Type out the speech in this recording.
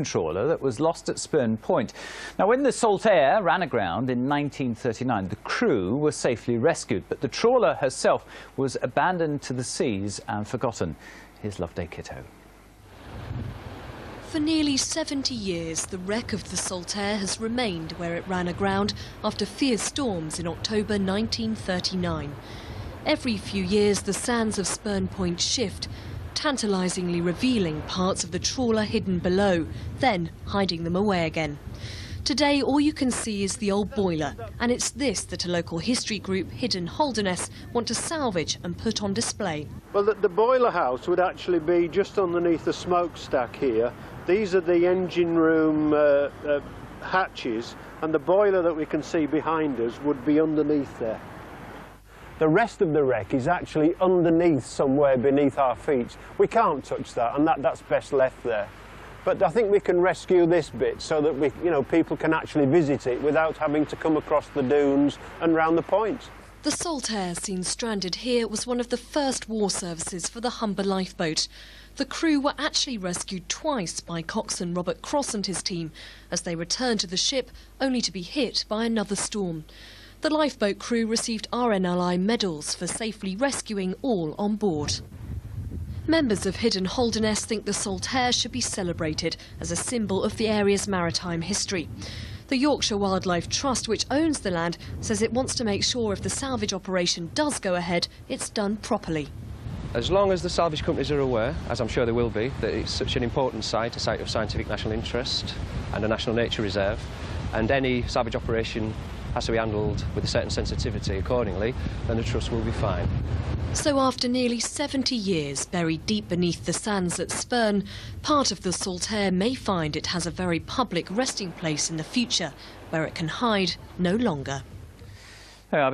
trawler that was lost at Spurn Point. Now, when the Saltaire ran aground in 1939, the crew were safely rescued, but the trawler herself was abandoned to the seas and forgotten. Here's Loveday Kitto. For nearly 70 years, the wreck of the Saltaire has remained where it ran aground after fierce storms in October 1939. Every few years, the sands of Spurn Point shift, tantalisingly revealing parts of the trawler hidden below, then hiding them away again. Today, all you can see is the old boiler, and it's this that a local history group, Hidden Holderness, want to salvage and put on display. Well, the boiler house would actually be just underneath the smokestack here. These are the engine room hatches, and the boiler that we can see behind us would be underneath there. The rest of the wreck is actually underneath, somewhere beneath our feet. We can't touch that, and that's best left there. But I think we can rescue this bit so that people can actually visit it without having to come across the dunes and round the point. The Saltaire, seen stranded here, was one of the first war services for the Humber lifeboat. The crew were actually rescued twice by coxswain Robert Cross and his team as they returned to the ship, only to be hit by another storm. The lifeboat crew received RNLI medals for safely rescuing all on board. Members of Hidden Holderness think the Saltaire should be celebrated as a symbol of the area's maritime history. The Yorkshire Wildlife Trust, which owns the land, says it wants to make sure if the salvage operation does go ahead, it's done properly. As long as the salvage companies are aware, as I'm sure they will be, that it's such an important site, a site of scientific national interest and a national nature reserve, and any salvage operation has to be handled with a certain sensitivity accordingly, then the Trust will be fine. So after nearly 70 years buried deep beneath the sands at Spurn, part of the Saltaire may find it has a very public resting place in the future where it can hide no longer. Yeah,